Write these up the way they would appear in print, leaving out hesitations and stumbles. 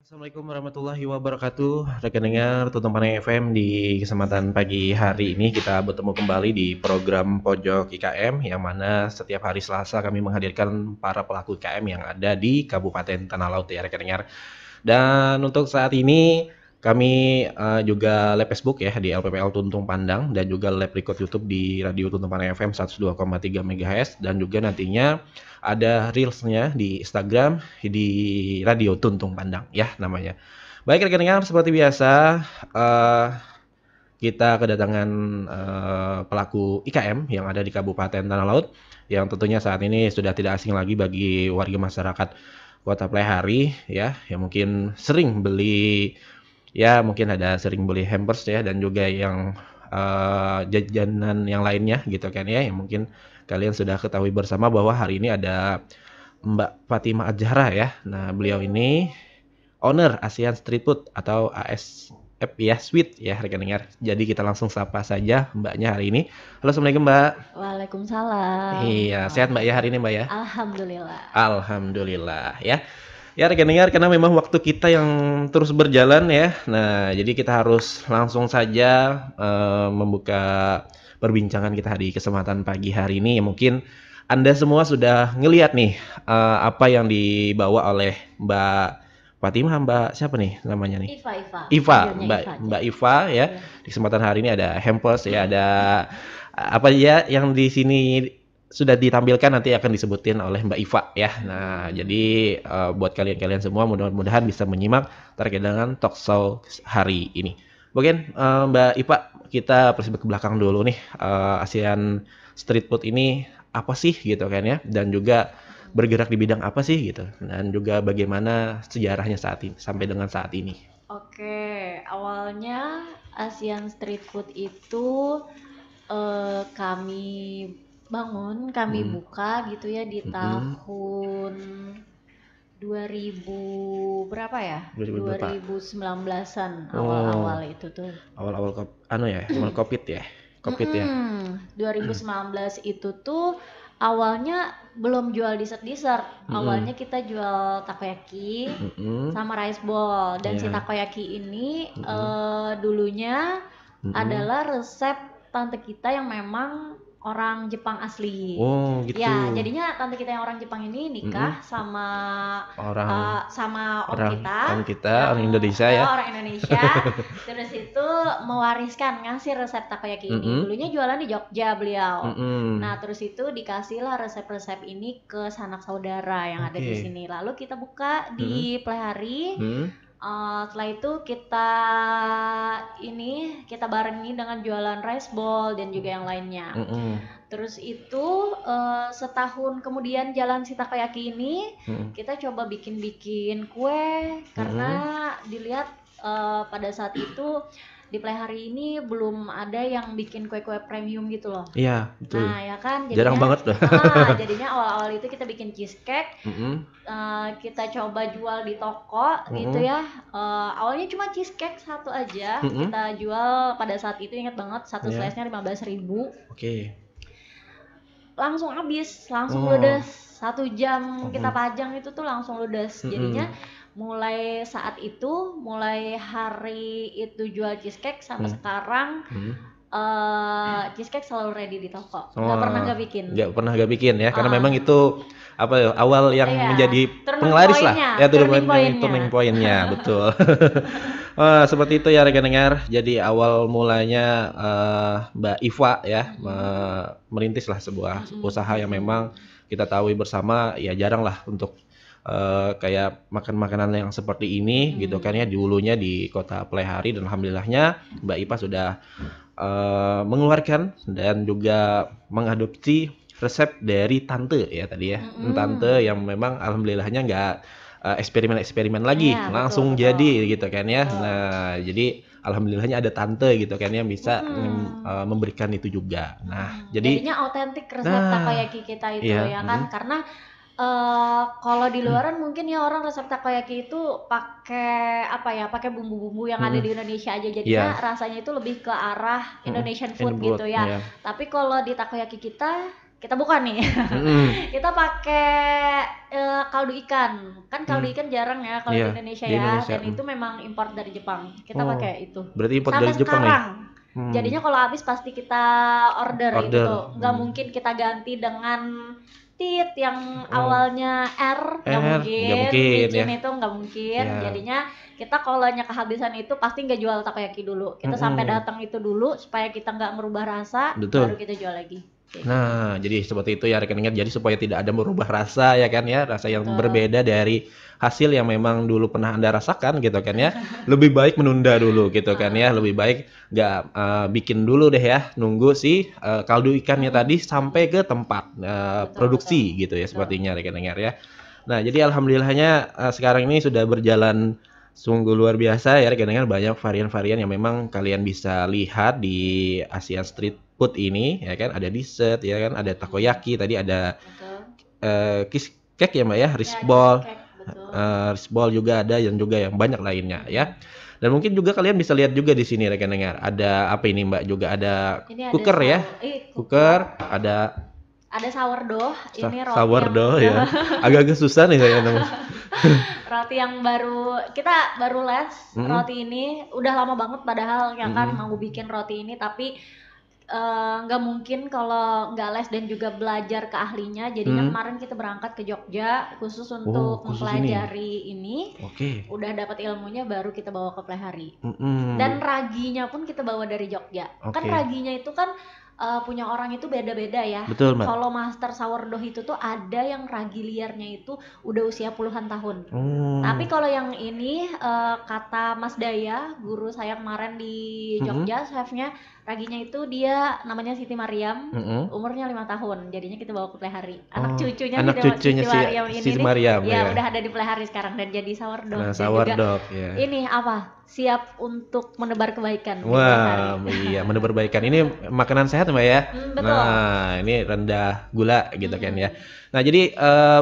Assalamualaikum warahmatullahi wabarakatuh. Rekan dengar Tutung Panai FM di kesempatan pagi hari ini kita bertemu kembali di program Pojok IKM yang mana setiap hari Selasa kami menghadirkan para pelaku IKM yang ada di Kabupaten Tanah Laut ya rekan dengar. Dan untuk saat ini kami juga live Facebook ya di LPPL Tuntung Pandang dan juga live record YouTube di Radio Tuntung Pandang FM 102,3 MHz dan juga nantinya ada reelsnya di Instagram di Radio Tuntung Pandang ya namanya. Baik rekan dengar seperti biasa kita kedatangan pelaku IKM yang ada di Kabupaten Tanah Laut yang tentunya saat ini sudah tidak asing lagi bagi warga masyarakat Kota Pleiari ya yang mungkin sering beli ya mungkin ada sering beli hampers ya dan juga yang jajanan yang lainnya gitu kan ya yang mungkin kalian sudah ketahui bersama bahwa hari ini ada Mbak Fatimah Adjahra ya. Nah, beliau ini owner ASEAN Street Food atau ASF ya Sweet ya rekan dengar. Jadi kita langsung sapa saja Mbaknya hari ini. Halo, Assalamualaikum Mbak. Waalaikumsalam. Iya, sehat Mbak ya hari ini Mbak ya? Alhamdulillah. Alhamdulillah ya. Ya rekan dengar karena memang waktu kita yang terus berjalan ya. Nah, jadi kita harus langsung saja membuka perbincangan kita di kesempatan pagi hari ini. Ya, mungkin Anda semua sudah ngelihat nih apa yang dibawa oleh Mbak Fatimah, Mbak siapa nih namanya nih? Iva, Mbak Iva ya. Di kesempatan hari ini ada hampers ya, ada apa ya yang di sini sudah ditampilkan nanti akan disebutin oleh Mbak Iva ya. Nah, jadi buat kalian-kalian semua mudah-mudahan bisa menyimak terkait dengan talk show hari ini. Mungkin Mbak Iva kita persiap ke belakang dulu nih ASEAN Street Food ini apa sih gitu kan ya dan juga bergerak di bidang apa sih gitu dan juga bagaimana sejarahnya saat ini sampai dengan saat ini. Oke, awalnya ASEAN Street Food itu kami kami buka gitu ya di tahun 2000 berapa ya? 2019-an awal-awal itu tuh. Awal-awal Covid ya. Covid ya. 2019 itu tuh awalnya belum jual dessert. Awalnya kita jual takoyaki sama rice ball dan si takoyaki ini dulunya adalah resep tante kita yang memang orang Jepang asli. Oh, gitu. Ya, jadinya tante kita yang orang Jepang ini nikah sama om kita, orang Indonesia ya. Orang Indonesia. Terus itu mewariskan ngasih resep takoyaki ini. Dulunya jualan di Jogja beliau. Nah, terus itu dikasihlah resep-resep ini ke sanak saudara yang ada di sini. Lalu kita buka di Pleiari. Setelah itu kita barengi dengan jualan rice ball dan juga yang lainnya. Terus itu setahun kemudian jalan si takoyaki ini kita coba bikin kue karena dilihat pada saat itu di Pleiari ini belum ada yang bikin kue-kue premium gitu loh. Iya, betul. Nah, ya kan jadinya, jarang banget loh. Jadinya awal-awal itu kita bikin cheesecake. Kita coba jual di toko gitu ya. Awalnya cuma cheesecake satu aja. Kita jual pada saat itu ingat banget satu slice-nya 15.000. Oke. Langsung habis, langsung ludes. 1 jam kita pajang itu tuh langsung ludes. Jadinya mulai saat itu, mulai hari itu jual cheesecake sampai sekarang cheesecake selalu ready di toko. Nggak pernah nggak bikin ya karena memang itu awal yang menjadi penglaris lah ya, turning point-nya betul. Seperti itu ya rekan dengar. Jadi awal mulanya Mbak Iva ya merintislah sebuah usaha yang memang kita tahu bersama ya jarang lah untuk kayak makan makanan yang seperti ini gitu kan ya dulunya di Kota Pleiari dan alhamdulillahnya Mbak Iva sudah mengeluarkan dan juga mengadopsi resep dari tante ya tadi ya. Tante yang memang alhamdulillahnya nggak eksperimen lagi langsung betul. Jadi gitu kan ya. Nah, jadi alhamdulillahnya ada tante gitu kan yang bisa memberikan itu juga. Nah, jadinya otentik resep takoyaki kita itu ya kan karena kalau di luaran mungkin ya orang resep takoyaki itu pakai bumbu-bumbu yang ada di Indonesia aja jadinya rasanya itu lebih ke arah Indonesian food gitu ya. Tapi kalau di takoyaki kita kita buka nih. Kita pakai kaldu ikan. Kan kaldu ikan jarang ya kalau di Indonesia ya. Indonesia. Dan itu memang import dari Jepang. Kita pakai itu. Berarti import sampai dari Jepang sekarang. Jadinya kalau habis pasti kita order. Gitu. Nggak mungkin kita ganti dengan tit yang awalnya R, nggak mungkin. Micin itu nggak mungkin. Jadinya kita kalau kehabisan itu pasti nggak jual takoyaki dulu. Kita sampai datang itu dulu supaya kita nggak merubah rasa. Baru kita jual lagi. Nah, jadi seperti itu ya rekan-rekan. Jadi supaya tidak ada merubah rasa ya kan ya, rasa yang berbeda dari hasil yang memang dulu pernah Anda rasakan gitu kan ya. Lebih baik menunda dulu gitu kan ya. Lebih baik nggak bikin dulu deh ya, nunggu si kaldu ikannya tadi sampai ke tempat produksi gitu ya sepertinya rekan-rekan ya. Nah, jadi alhamdulillahnya sekarang ini sudah berjalan sungguh luar biasa ya rekan-rekan, banyak varian-varian yang memang kalian bisa lihat di Asian Street Food ini ya kan, ada dessert ya kan, ada takoyaki, tadi ada cheese cake ya Mbak ya, rice ball juga ada, dan juga yang banyak lainnya ya. Dan mungkin juga kalian bisa lihat juga di sini rekan-rekan, ada apa ini Mbak, juga ada cooker ya, cooker, ada sourdough, ini roti sourdough ya. Agak-agak susah nih saya namanya. Roti yang kita baru les roti ini, udah lama banget padahal ya kan mau bikin roti ini, tapi nggak mungkin kalau nggak les dan juga belajar ke ahlinya. Jadinya kemarin kita berangkat ke Jogja khusus untuk mempelajari ini. Udah dapat ilmunya baru kita bawa ke Plehari. Dan raginya pun kita bawa dari Jogja. Kan raginya itu kan punya orang itu beda-beda ya. Betul, Mbak. Kalau master sourdough itu tuh ada yang ragi liarnya itu udah usia puluhan tahun. Tapi kalau yang ini kata Mas Daya, guru saya kemarin di Jogja, chefnya, raginya itu dia namanya Siti Mariam, umurnya 5 tahun. Jadinya kita bawa ke Plehari. Anak cucunya Siti Mariam ini ya udah ada di Plehari sekarang dan jadi sourdough. Nah, sourdough juga, ini apa? Siap untuk menebar kebaikan. Wah, iya, menebar kebaikan. Ini makanan sehat Mbak ya. Betul. Nah, ini rendah gula gitu kan ya. Nah, jadi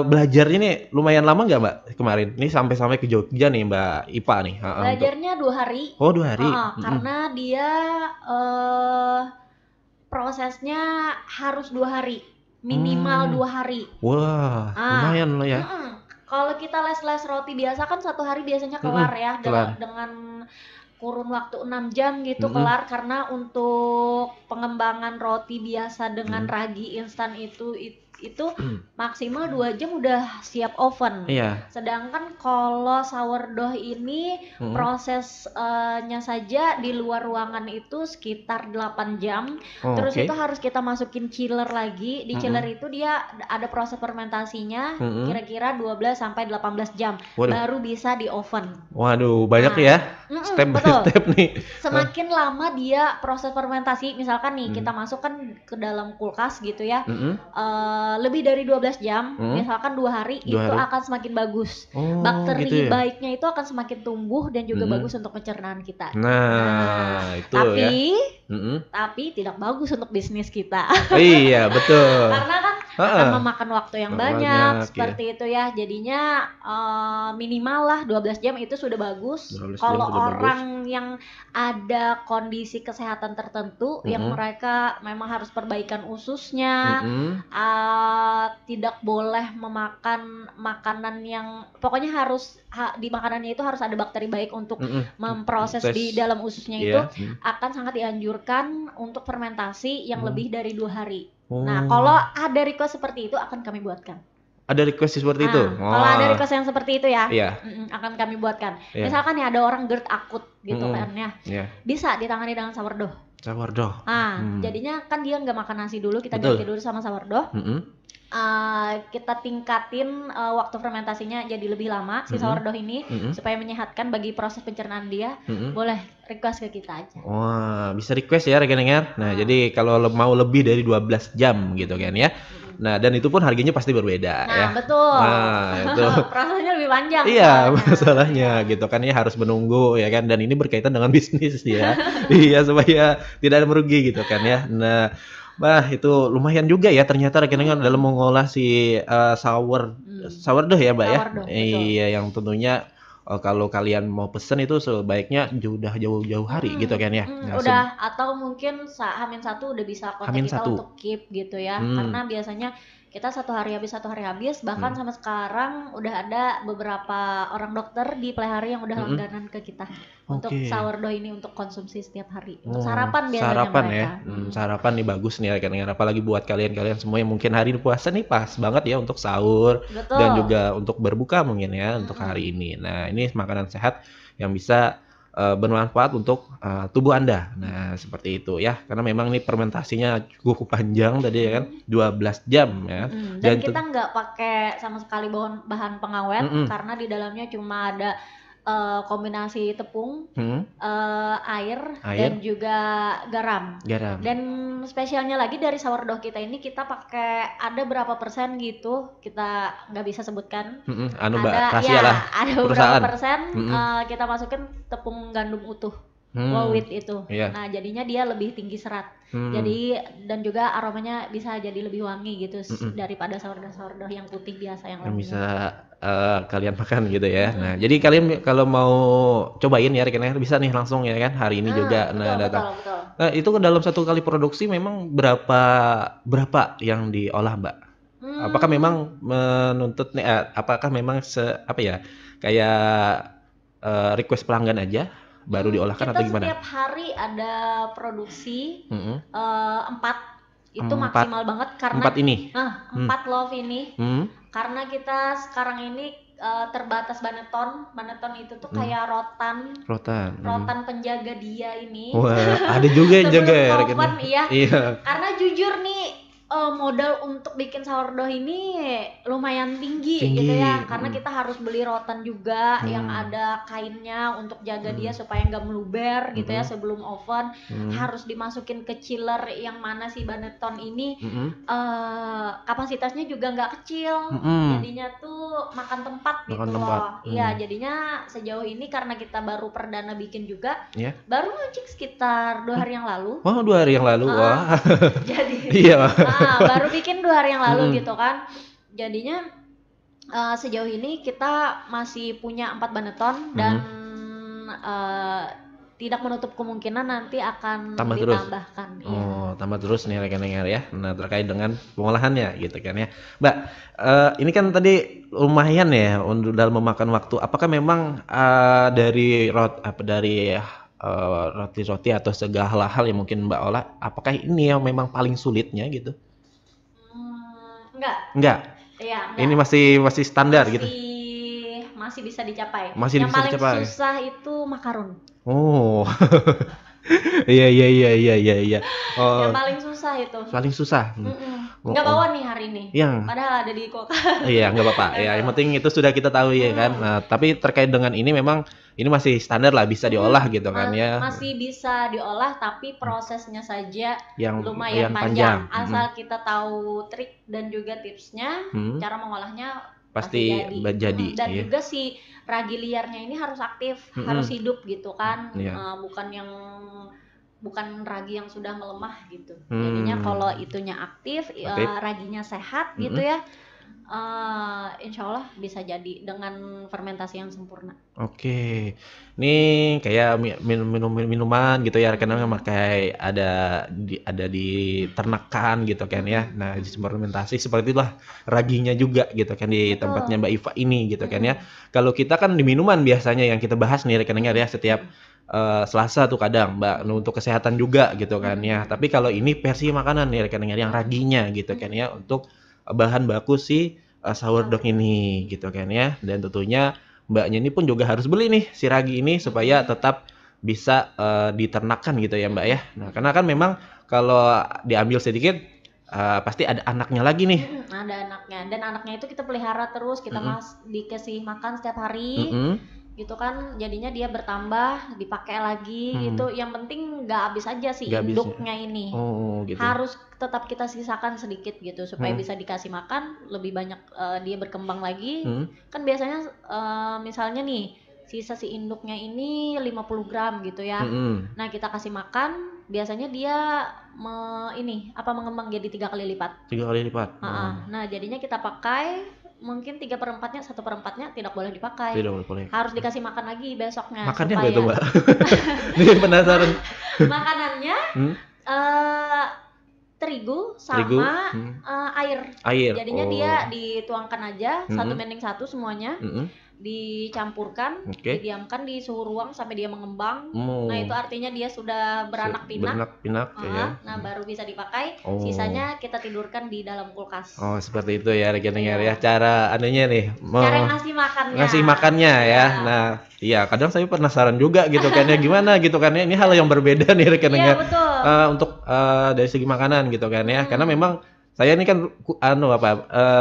belajarnya nih lumayan lama nggak Mbak kemarin? Ini sampai ke Jogja nih Mbak Ipa nih. Belajarnya 2 hari. Oh, 2 hari. Karena dia prosesnya harus 2 hari, minimal 2 hari. Wah, lumayan lah ya. Kalau kita les roti biasa kan 1 hari biasanya kelar ya, dengan kurun waktu 6 jam gitu kelar, karena untuk pengembangan roti biasa dengan ragi instan itu maksimal 2 jam udah siap oven. Sedangkan kalau sourdough ini prosesnya saja di luar ruangan itu sekitar 8 jam. Terus itu harus kita masukin chiller lagi. Di chiller itu dia ada proses fermentasinya kira-kira 12 sampai 18 jam. Baru bisa di oven. Waduh, banyak ya. Step by step nih. Semakin lama dia proses fermentasi, misalkan nih kita masukkan ke dalam kulkas gitu ya. Lebih dari 12 jam, misalkan 2 hari, itu akan semakin bagus. Bakteri gitu ya? baiknya itu akan semakin tumbuh dan juga bagus untuk pencernaan kita. Itu tapi tidak bagus untuk bisnis kita. Iya, betul. Karena kan akan memakan waktu yang banyak seperti itu ya. Jadinya minimal lah 12 jam itu sudah bagus. Kalau orang yang ada kondisi kesehatan tertentu yang mereka memang harus perbaikan ususnya, tidak boleh memakan makanan yang pokoknya harus di makanannya itu harus ada bakteri baik untuk memproses di dalam ususnya itu, akan sangat dianjurkan untuk fermentasi yang lebih dari 2 hari. Nah, kalau ada request seperti itu akan kami buatkan. Ada request seperti itu? Kalau ada request yang seperti itu ya, akan kami buatkan. Misalkan ya ada orang GERD akut gitu kan ya, bisa ditangani dengan sourdough. Jadinya kan dia nggak makan nasi dulu, kita ganti dulu sama sourdough. Kita tingkatin waktu fermentasinya jadi lebih lama si sourdough ini supaya menyehatkan bagi proses pencernaan dia. Boleh request ke kita aja. Wah, bisa request ya rekan-rekan. Nah, jadi kalau mau lebih dari 12 jam gitu kan ya. Nah, dan itu pun harganya pasti berbeda ya. Betul. Nah, itu prosesnya lebih panjang. Iya, masalahnya gitu kan ya, harus menunggu ya kan, dan ini berkaitan dengan bisnis ya. Iya, supaya tidak ada merugi gitu kan ya. Nah, itu lumayan juga ya ternyata rekan-rekan dalam mengolah si sourdough ya, Mbak ya. Sourdough, iya, yang tentunya kalau kalian mau pesen itu sebaiknya udah jauh-jauh hari gitu kan ya. Nah, udah atau mungkin H-1 udah bisa kontak kita H-1. untuk keep gitu ya. Karena biasanya kita satu hari habis, bahkan sama sekarang udah ada beberapa orang dokter di Plehari yang udah langganan ke kita untuk sourdough ini untuk konsumsi setiap hari. Untuk sarapan biasanya sarapan mereka. Sarapan nih bagus nih rekan-rekan, apalagi buat kalian semua yang mungkin hari puasa nih pas banget ya untuk sahur. Betul. Dan juga untuk berbuka mungkin ya untuk hari ini. Nah, ini makanan sehat yang bisa bermanfaat untuk tubuh Anda. Nah, seperti itu ya. Karena memang ini fermentasinya cukup panjang tadi ya kan, 12 jam ya. Dan kita nggak pakai sama sekali bahan pengawet karena di dalamnya cuma ada kombinasi tepung, air dan juga garam. Dan spesialnya lagi dari sourdough kita ini kita pakai ada berapa persen gitu, kita nggak bisa sebutkan. Ada beberapa persen kita masukin tepung gandum utuh, whole wheat itu. Nah, jadinya dia lebih tinggi serat. Jadi dan juga aromanya bisa jadi lebih wangi gitu daripada sourdough yang putih biasa yang lainnya. Bisa kalian makan gitu ya. Nah, jadi kalian kalau mau cobain ya rekan-rekan bisa nih langsung ya kan hari ini juga. Nah, datang. Betul. Nah, itu dalam satu kali produksi memang berapa yang diolah, Mbak? Apakah memang menuntut nih apakah memang kayak request pelanggan aja baru diolahkan atau gimana? Kita setiap hari ada produksi 4 itu maksimal banget karena 4 ini. 4 love ini. Karena kita sekarang ini terbatas baneton. Baneton itu tuh kayak rotan penjaga dia ini. Wah, ada juga yang jaga ya rekan. Iya. Karena jujur nih modal untuk bikin sourdough ini lumayan tinggi gitu ya, karena kita harus beli rotan juga yang ada kainnya untuk jaga dia supaya nggak meluber gitu ya sebelum oven. Harus dimasukin ke chiller yang mana si baneton ini kapasitasnya juga nggak kecil, jadinya tuh makan tempat gitu loh. Iya, jadinya sejauh ini karena kita baru perdana bikin juga, baru launching sekitar 2 hari yang lalu. Oh, 2 hari yang lalu, wah. Jadi iya. Baru bikin 2 hari yang lalu gitu kan. Jadinya sejauh ini kita masih punya 4 baneton dan tidak menutup kemungkinan nanti akan ditambahkan. Tambah terus nih rekan-rekan ya. Nah, terkait dengan pengolahannya gitu kan ya. Mbak, ini kan tadi lumayan ya untuk dalam memakan waktu. Apakah memang dari roti-roti atau segala hal yang mungkin Mbak olah, apakah ini yang memang paling sulitnya gitu? Enggak. Iya, enggak. Ini masih standar gitu. Masih bisa dicapai. Yang paling susah itu makarun. Oh. Iya. Yang paling susah itu. Paling susah. Nggak bawa nih hari ini. Padahal ada di kulkas. Iya, nggak apa-apa. Ya, yang penting itu sudah kita tahu ya kan. Nah, tapi terkait dengan ini memang ini masih standar lah, bisa diolah gitu kan ya. Masih bisa diolah, tapi prosesnya saja yang lumayan panjang. Asal kita tahu trik dan juga tipsnya, cara mengolahnya pasti jadi. Dan juga si ragi liarnya ini harus aktif, harus hidup gitu kan. Bukan ragi yang sudah melemah gitu. Jadinya kalau itunya aktif, raginya sehat gitu ya. Insya Allah bisa jadi dengan fermentasi yang sempurna. Oke, ini kayak minuman gitu ya rekan-rekan, pakai ada di ternakan gitu kan ya. Nah, di fermentasi seperti itulah raginya juga gitu kan di tempatnya Mbak Iva ini gitu kan ya. Kalau kita kan di minuman biasanya yang kita bahas nih rekan-rekan ya setiap Selasa tuh kadang Mbak untuk kesehatan juga gitu kan ya. Tapi kalau ini versi makanan nih rekan-rekan yang raginya gitu kan ya, untuk bahan baku si sourdough ini gitu kan ya. Dan tentunya Mbaknya ini pun juga harus beli nih si ragi ini supaya tetap bisa diternakan gitu ya Mbak ya. Nah, karena kan memang kalau diambil sedikit pasti ada anaknya lagi nih. Ada anaknya, dan anaknya itu kita pelihara terus, kita dikasih makan setiap hari. Gitu kan, jadinya dia bertambah, dipakai lagi gitu. Yang penting nggak habis aja si induknya ini. Gitu. Harus tetap kita sisakan sedikit gitu supaya bisa dikasih makan lebih banyak, dia berkembang lagi. Kan biasanya misalnya nih sisa si induknya ini 50 gram gitu ya. Nah, kita kasih makan, biasanya dia mengembang jadi 3 kali lipat. 3 kali lipat. Nah, jadinya kita pakai mungkin 3/4-nya, 1/4-nya tidak boleh dipakai. Tidak boleh. Harus dikasih makan lagi besoknya. Makannya apa itu, Mbak? Ini penasaran. Makanannya terigu sama air. Jadinya dia dituangkan aja 1:1 semuanya. Dicampurkan, didiamkan di suhu ruang sampai dia mengembang. Nah, itu artinya dia sudah beranak pinak. Ya. Nah, baru bisa dipakai. Sisanya kita tidurkan di dalam kulkas. Oh, seperti itu ya rekan-rekan ya. Cara anunya nih. Cara ngasih makannya ya. Nah, iya, kadang saya penasaran juga gitu kan ya, gimana gitu kan ya. Ini hal yang berbeda nih rekan-rekan. Iya, betul. Untuk dari segi makanan gitu kan ya. Karena memang saya ini kan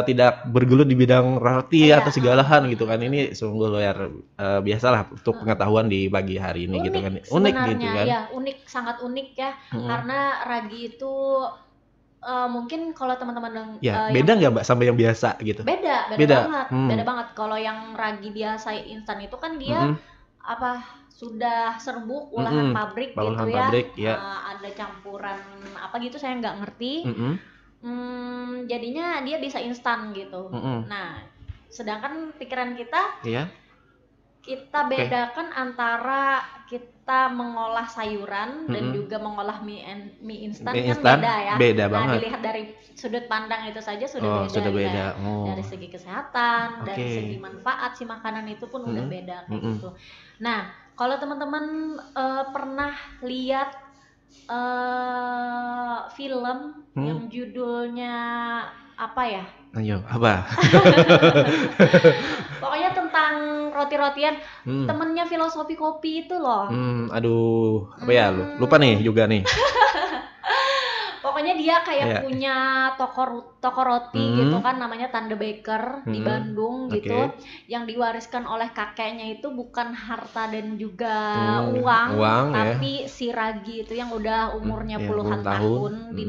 tidak bergelut di bidang roti atau segala hal gitu kan. Ini sungguh luar biasalah untuk pengetahuan di pagi hari ini gitu kan. Unik gitu kan. Ya, sangat unik ya. Karena ragi itu mungkin kalau teman-teman beda nggak Mbak sama yang biasa gitu? Beda banget. Beda banget. Kalau yang ragi biasa instan itu kan dia sudah serbuk olahan pabrik gitu ya. Ada campuran apa gitu saya nggak ngerti. Jadinya dia bisa instan gitu. Nah, sedangkan pikiran kita kita bedakan antara kita mengolah sayuran dan juga mengolah mie instan kan beda ya. Beda nah, banget. Dilihat dari sudut pandang itu saja sudah beda. Dari segi kesehatan, dari segi manfaat si makanan itu pun udah beda kayak gitu. Nah, kalau teman-teman pernah lihat film yang judulnya apa ya? Ayo, apa? Pokoknya tentang roti-rotian, temennya filosofi kopi itu loh. Aduh, apa ya? Lupa nih juga nih. Pokoknya dia kayak punya toko roti gitu kan, namanya Tanda Baker di Bandung gitu, yang diwariskan oleh kakeknya itu bukan harta dan juga uang tapi si ragi itu yang udah umurnya puluhan tahun di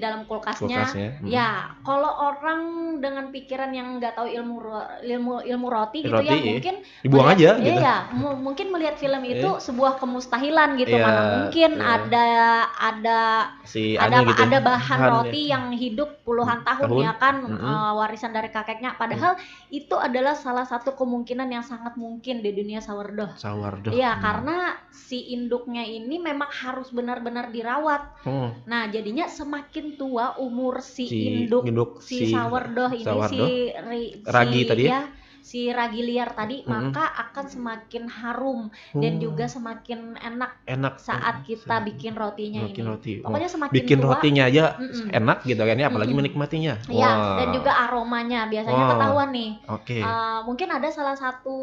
dalam kulkasnya. Ya, kalau orang dengan pikiran yang nggak tahu ilmu roti gitu ya, mungkin dibuang aja gitu. Iya, mungkin melihat film itu sebuah kemustahilan gitu. Mana mungkin ada bahan roti yang hidup puluhan tahun ya kan, warisan dari kakeknya. Padahal itu adalah salah satu kemungkinan yang sangat mungkin di dunia sourdough. Iya, karena si induknya ini memang harus benar-benar dirawat. Nah, jadinya semakin tua umur si induk si sourdough ini, ragi tadi ya, si ragi liar tadi, maka akan semakin harum dan juga semakin enak saat kita bikin rotinya ini. Pokoknya semakin bikin tua, rotinya aja enak gitu kan ya, apalagi menikmatinya. Iya, dan juga aromanya biasanya ketahuan nih. Mungkin ada salah satu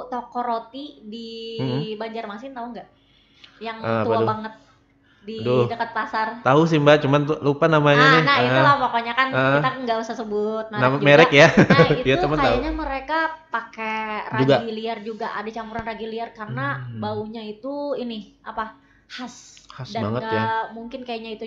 toko roti di Banjarmasin, tahu nggak? Yang tua banget di dekat pasar. Tahu sih Mbak, cuman lupa namanya nih. Nah, itulah pokoknya kan kita nggak usah sebut merek ya. Nah, itu kayaknya mereka pakai ragi liar juga, ada campuran ragi liar karena baunya itu khas dan banget ya. Mungkin kayaknya itu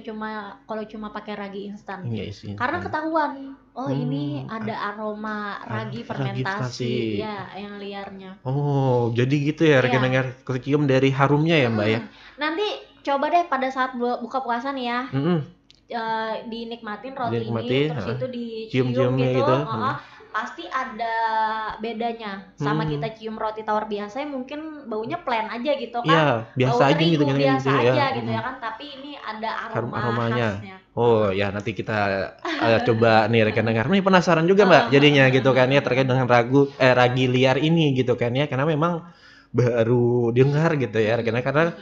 kalau cuma pakai ragi instan. Karena ketahuan, ini ada aroma ragi fermentasi ya yang liarnya. Oh, jadi gitu ya rekan-rekan, kecium dari harumnya ya Mbak ya. Nanti coba deh pada saat buka puasa nih ya, dinikmatin roti ini, terus itu dicium gitu. Pasti ada bedanya sama kita cium roti tawar biasa yang mungkin baunya plain aja gitu kan. Iya, biasa aja gitu kan. Biasa aja gitu ya kan, tapi ini ada aromanya khasnya. Oh ya, nanti kita coba nih rekan-rekan. Ini penasaran juga Mbak jadinya gitu kan ya, terkait dengan ragi liar ini gitu kan ya, karena memang baru dengar gitu ya rekan-rekan, karena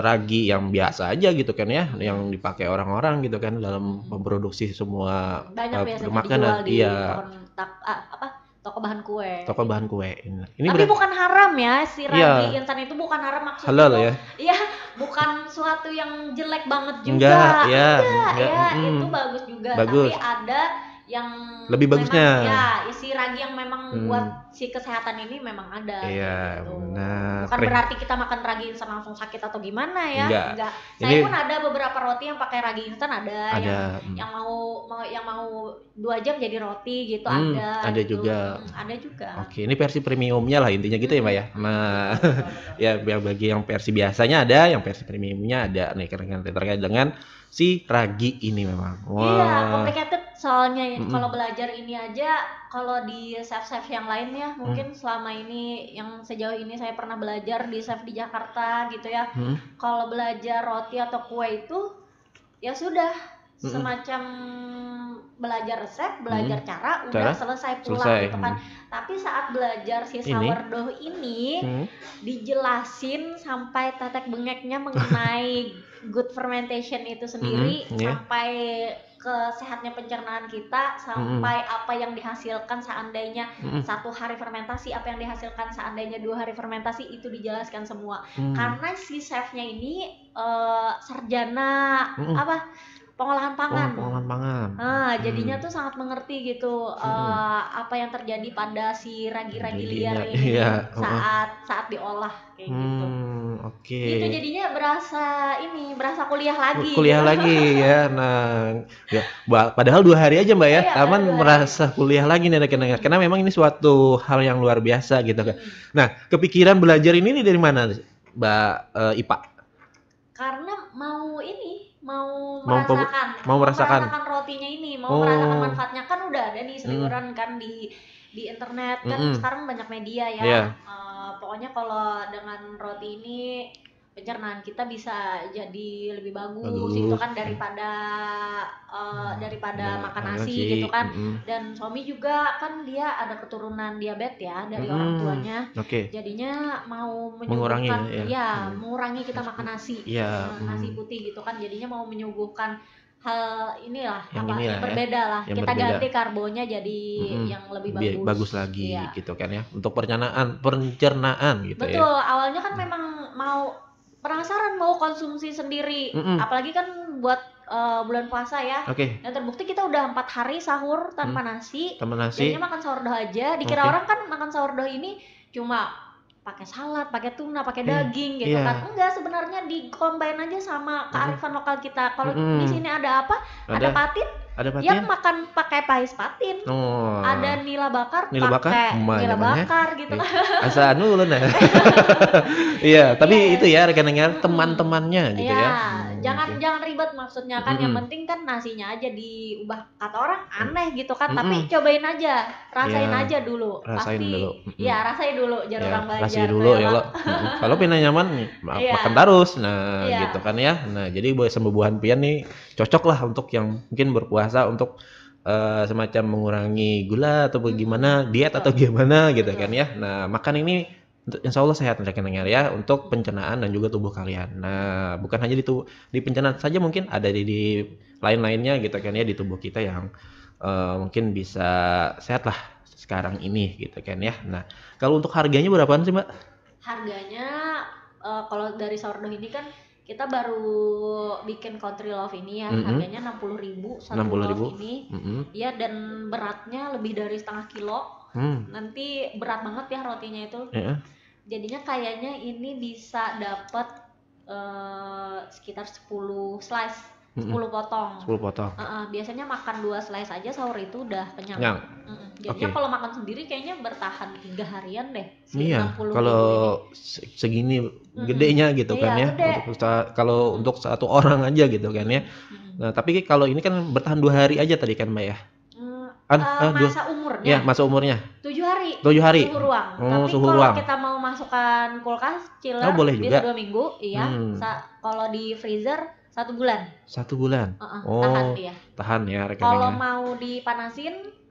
ragi yang biasa aja gitu kan ya, yang dipakai orang-orang gitu kan dalam memproduksi semua makanan. Toko bahan kue. Toko bahan kue. Ini tapi bukan haram ya, si ragi instan itu bukan haram maksudnya. Halal ya? Iya, bukan suatu yang jelek banget juga. Enggak. Itu bagus juga. Tapi ada yang lebih bagusnya. Isi ragi yang memang buat si kesehatan ini memang ada. Iya, gitu. Benar. Bukan berarti kita makan ragi instan langsung sakit atau gimana ya. Enggak. Saya pun ada beberapa roti yang pakai ragi instan, ada. Yang mau 2 jam jadi roti gitu, ada. Ada gitu. juga. Ada juga. Oke, ini versi premiumnya lah intinya gitu ya Mbak ya. Nah, ya bagi yang versi biasanya ada, yang versi premiumnya ada nih, terkait dengan si ragi ini memang. Iya, complicated soalnya kalau belajar ini aja, kalau di chef-chef yang lainnya mungkin selama ini yang sejauh ini saya pernah belajar di chef di Jakarta gitu ya, kalau belajar roti atau kue itu ya sudah semacam belajar resep, belajar cara, udah selesai pulang gitu kan. Tapi saat belajar si sourdough ini dijelasin sampai tetek bengeknya mengenai good fermentation itu sendiri, sampai kesehatnya pencernaan kita, sampai apa yang dihasilkan seandainya 1 hari fermentasi, apa yang dihasilkan seandainya 2 hari fermentasi, itu dijelaskan semua. Karena si chefnya ini sarjana pengolahan pangan. Jadinya tuh sangat mengerti gitu apa yang terjadi pada si ragi-ragi liar ini saat diolah kayak gitu. Gitu jadinya berasa kuliah lagi. Kuliah lagi ya. Nah, ya, padahal 2 hari aja Mbak ya, Taman merasa kuliah lagi nih rekan-rekan. Karena memang ini suatu hal yang luar biasa gitu kan. Nah, kepikiran belajar ini dari mana Mbak Ipa? Karena mau merasakan rotinya ini, mau merasakan manfaatnya, kan udah ada nih seliweran kan di internet kan sekarang banyak media ya. Pokoknya kalau dengan roti ini pencernaan kita bisa jadi lebih bagus gitu kan daripada makan nasi gitu kan. Dan suami juga kan dia ada keturunan diabetes ya dari orang tuanya. Jadinya mau menyuguhkan mengurangi kita makan nasi, nasi putih gitu kan. Jadinya mau menyuguhkan hal inilah yang berbeda lah. Kita ganti karbonya jadi yang lebih bagus lagi gitu kan ya. Untuk pencernaan gitu. Betul, awalnya kan memang mau penasaran mau konsumsi sendiri. Apalagi kan buat bulan puasa ya. Dan terbukti kita udah 4 hari sahur tanpa nasi. Jadinya makan sourdough aja. Dikira orang kan makan sourdough ini cuma pakai salad, pakai tuna, pakai daging gitu kan. Enggak, sebenarnya di-combine aja sama kearifan lokal kita. Kalau di sini ada apa? Ada patin. Yang makan pakai pais patin. Ada nila bakar pakai nila bakar gitu kan. Asa ulun ya. Iya, tapi itu ya rekan-rekan teman-temannya gitu ya. Jangan ribet maksudnya kan. Yang penting kan nasinya aja diubah. Kata orang aneh gitu kan, tapi cobain aja, rasain aja dulu. Rasain dulu. Iya, rasain dulu jar orang belajar. Rasain dulu ya lo. Kalau pina nyaman makan terus. Nah, gitu kan ya. Nah, jadi sembuhan pian nih cocok lah untuk yang mungkin berpuasa untuk semacam mengurangi gula atau bagaimana, diet atau gimana gitu kan ya. Nah, makan ini insya Allah sehat rekan-rekan ya untuk pencernaan dan juga tubuh kalian. Nah, bukan hanya di pencernaan saja, mungkin ada di lain-lainnya gitu kan ya di tubuh kita yang mungkin bisa sehat lah sekarang ini gitu kan ya. Nah, kalau untuk harganya berapaan sih Mbak? Harganya kalau dari sourdough ini kan kita baru bikin country loaf ini ya, harganya 60.000 satu loaf ini. Ya, dan beratnya lebih dari setengah kilo. Nanti berat banget ya rotinya itu. Jadinya kayaknya ini bisa dapat sekitar 10 slice. 10 potong. Biasanya makan 2 slice aja sahur itu udah kenyang. Jadinya kalau makan sendiri kayaknya bertahan 3 harian deh. Iya, kalau segini gedenya gitu kan ya. Kalau untuk satu orang aja gitu kan ya. Nah, tapi kalau ini kan bertahan 2 hari aja tadi kan Mbak ya. Masa umurnya? Ya, masa umurnya 7 hari. 7 hari. Suhu ruang. Tapi kalau kita mau masukkan kulkas, chiller boleh bisa juga. 2 minggu, iya. Kalau di freezer 1 bulan. 1 bulan. Tahan dia. Tahan ya rekan-rekan. Kalau mau dipanasin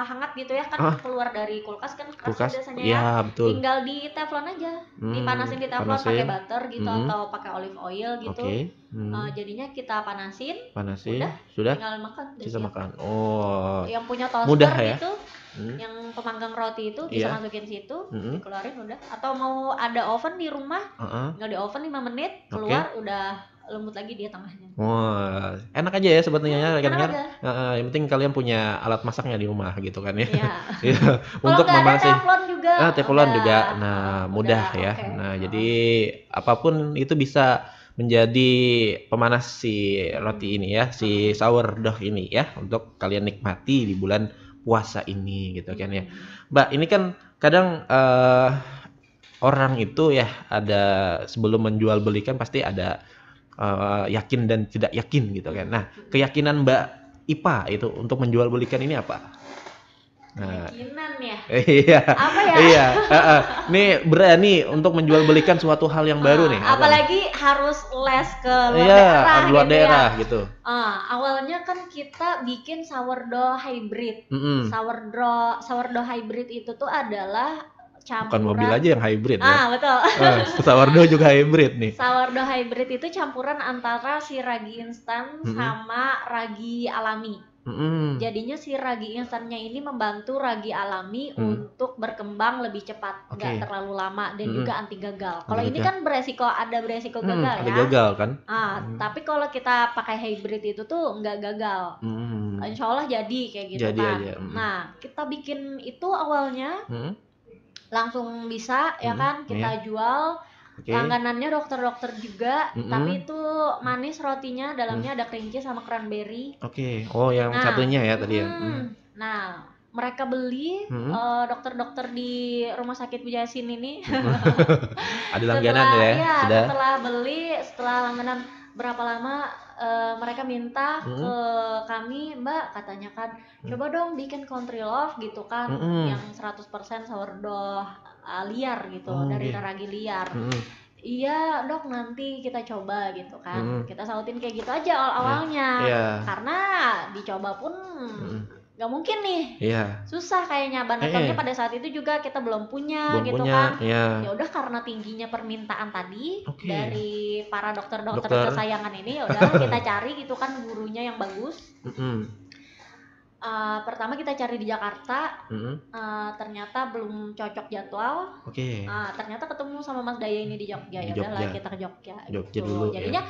hangat gitu ya kan, keluar dari kulkas kan keras biasanya ya. Betul. Tinggal di teflon aja. Dipanasin di teflon pakai butter gitu atau pakai olive oil gitu. Jadinya kita panasin. Sudah. Tinggal makan. Bisa makan. Yang punya toaster mudah ya. gitu. Yang pemanggang roti itu bisa masukin situ, dikeluarin udah. Atau mau ada oven di rumah, tinggal di oven 5 menit, keluar udah lembut lagi dia tengahnya. Wah, enak aja ya sebetulnya rekan-rekan. Yang penting kalian punya alat masaknya di rumah gitu kan ya. Iya. Untuk memasak. Teflon juga. Nah, mudah ya. Nah, jadi apapun itu bisa menjadi pemanas si roti ini ya, si sourdough ini ya, untuk kalian nikmati di bulan puasa ini gitu kan ya. Mbak, ini kan kadang orang itu ya ada sebelum menjual belikan pasti ada yakin dan tidak yakin gitu kan. Nah, keyakinan Mbak IPA itu untuk menjual belikan ini apa? Nah, keyakinan ya. Iya. Apa ya? Iya. Nih berani untuk menjual belikan suatu hal yang baru nih. Apalagi harus les ke luar iya, daerah luar gitu daerah ya. gitu. Awalnya kan kita bikin sourdough hybrid. Sourdough hybrid itu tuh adalah campuran. Bukan mobil aja yang hybrid ya. Betul. Sourdough juga hybrid nih. Sourdough hybrid itu campuran antara si ragi instan sama ragi alami. Jadinya si ragi instannya ini membantu ragi alami untuk berkembang lebih cepat, nggak terlalu lama dan juga anti gagal. Kalau ini kan ada beresiko gagal ada ya. gagal kan? Tapi kalau kita pakai hybrid itu tuh nggak gagal. Insya Allah jadi kayak gitu jadi kan. Aja. Nah kita bikin itu awalnya langsung bisa ya kan kita jual. Langganannya dokter-dokter juga, tapi itu manis rotinya, dalamnya ada kelinci sama cranberry. Oh yang satunya ya tadi ya. Nah mereka beli dokter-dokter di rumah sakit Bujasin ini. Ada langganan ya? Setelah langganan berapa lama mereka minta ke kami, Mbak, katanya kan coba dong bikin country love gitu kan, yang 100% sourdough liar gitu, dari ragi liar. Iya dok, nanti kita coba gitu kan. Kita sautin kayak gitu aja awalnya. Karena dicoba pun nggak mungkin nih. Susah kayaknya. Bahan pada saat itu juga kita belum punya kan. Ya udah, karena tingginya permintaan tadi dari para dokter-dokter kesayangan ini, ya udah kita cari gitu kan gurunya yang bagus. Pertama kita cari di Jakarta, ternyata belum cocok jadwal. Ternyata ketemu sama Mas Daya ini di Jogja. Ya udahlah kita ke Jogja gitu. Dulu, jadinya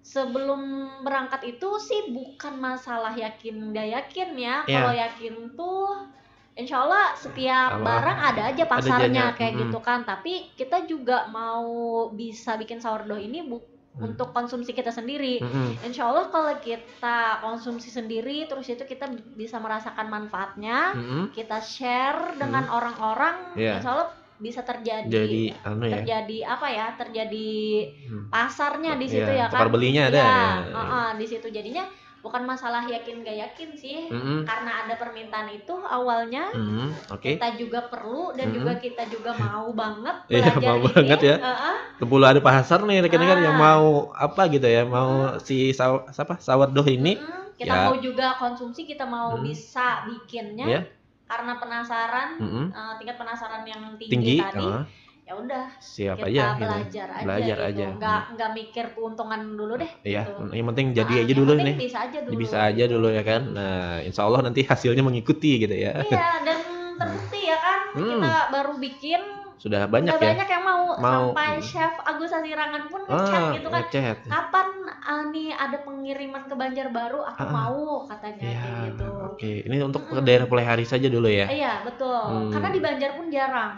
sebelum berangkat itu sih bukan masalah yakin nggak yakin ya. Kalau yakin tuh insya Allah setiap barang ada aja pasarnya kayak gitu kan. Tapi kita juga mau bisa bikin sourdough ini untuk konsumsi kita sendiri. Insya Allah kalau kita konsumsi sendiri terus itu kita bisa merasakan manfaatnya, kita share dengan orang-orang, insya Allah bisa terjadi pasarnya di situ ya kan. Pasar belinya ada. Di situ jadinya bukan masalah yakin gak yakin sih, karena ada permintaan itu awalnya. Kita juga perlu dan juga kita juga mau banget belajar mau banget ya. Kebulu ada pasar nih rekan-rekan yang mau apa gitu ya, mau si sourdough ini. Kita mau juga konsumsi, kita mau bisa bikinnya karena penasaran, tingkat penasaran yang tinggi tadi. Ya udah, siap kita aja belajar aja. Nggak mikir keuntungan dulu deh. Gitu. Yang penting jadi aja dulu nih. Bisa aja dulu ya kan. Nah, insya Allah nanti hasilnya mengikuti gitu ya. Iya, dan terbukti ya kan. Kita baru bikin sudah banyak banyak yang mau. Sampai Chef Agus Asirangan pun ngechat gitu kan. Kapan nih ada pengiriman ke Banjarbaru, aku mau katanya kayak gitu. Ini untuk daerah Polehari saja dulu ya. Iya, betul. Karena di Banjar pun jarang.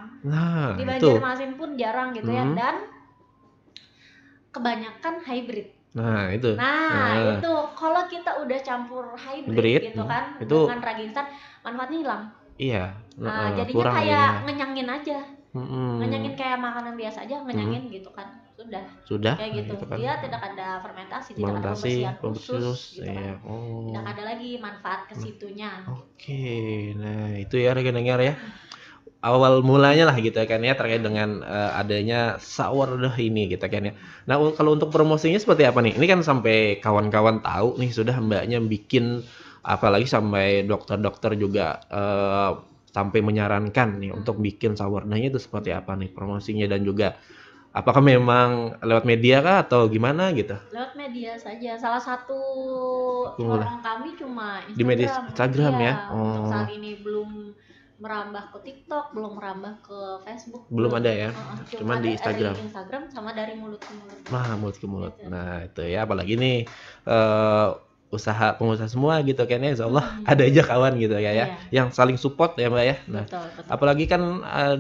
Di Banjarmasin pun jarang gitu ya, dan kebanyakan hybrid. Itu kalau kita udah campur hybrid gitu kan dengan ragi instan, manfaatnya hilang. Jadinya kayak ngenyangin aja. Ngenyangin kayak makanan biasa aja, ngenyangin gitu kan. Sudah kayak gitu kan. Dia tidak ada fermentasi, tidak ada pembersihan khusus gitu kan. Tidak ada lagi manfaat ke situnya. Nah itu ya rekan-rekan ya, awal mulanya lah gitu kan ya, terkait dengan adanya sourdough ini gitu kan ya. Nah kalau untuk promosinya seperti apa nih? Ini kan sampai kawan-kawan tahu nih sudah mbaknya bikin, apalagi sampai dokter-dokter juga sampai menyarankan nih untuk bikin sourdough-nya itu seperti apa nih promosinya, dan juga apakah memang lewat media kah atau gimana gitu? Lewat media saja. Salah satu corong kami cuma Instagram. Di media Instagram ya. Untuk saat ini belum merambah ke TikTok, belum merambah ke Facebook. Belum ada ya. Cuma di Instagram. Dari Instagram sama dari mulut ke mulut. Mulut ke mulut. Gitu. Nah, itu ya, apalagi nih pengusaha semua gitu kan ya, insyaallah ada aja kawan gitu ya, yang saling support ya Mbak ya. Nah, betul. Apalagi kan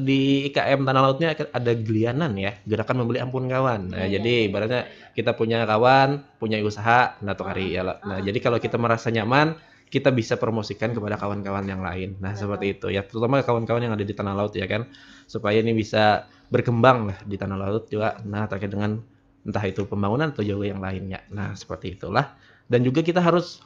di IKM Tanah Lautnya ada gelianan ya, gerakan membeli ampun kawan. Nah, jadi ibaratnya kita punya kawan, punya usaha, jadi kalau kita merasa nyaman, kita bisa promosikan kepada kawan-kawan yang lain. Nah, seperti itu ya, terutama kawan-kawan yang ada di Tanah Laut ya kan, supaya ini bisa berkembang lah di Tanah Laut juga. Nah, terkait dengan entah itu pembangunan atau juga yang lainnya. Nah, seperti itulah. Dan juga kita harus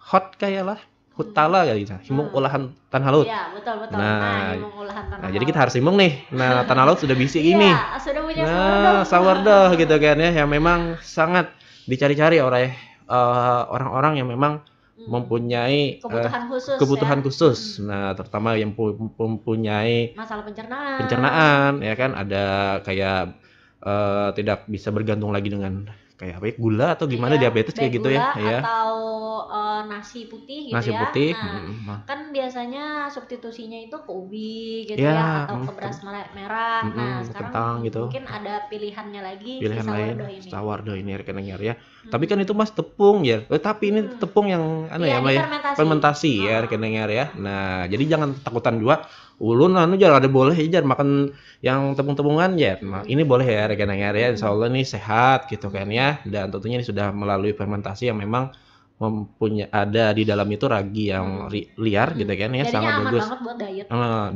hot kayak lah Hutala ya gitu. Himung olahan tanah laut. Iya, betul. Nah, himung olahan tanah laut. Jadi kita harus himung nih. Nah, tanah laut sudah bisi ini. Iya, sudah punya sourdough gitu kan ya, yang memang sangat dicari-cari oleh orang-orang yang memang mempunyai kebutuhan khusus. Nah, terutama yang mempunyai masalah pencernaan ya kan, ada kayak tidak bisa bergantung lagi dengan kayak apa ya, gula atau gimana, diabetes kayak gitu ya, atau nasi putih gitu nasi ya. putih. Kan biasanya substitusinya itu ke ubi gitu ya, atau ke beras merah. Nah, sekarang kentang gitu. Mungkin ada pilihannya lagi, pilihan lain sourdough ini rekan dengar ya. Tapi kan itu Mas tepung ya. Tapi ini tepung yang fermentasi ya rekan dengar ya. Nah, jadi jangan takutan juga. Ulun jangan ada boleh jangan makan yang tepung-tepungan ya. Nah, ini boleh ya rekan dengar ya. Insyaallah ini sehat gitu kan ya. Dan tentunya ini sudah melalui fermentasi yang memang ada di dalam itu ragi yang liar gitu kan ya. Jadinya sangat aman bagus banget buat diet.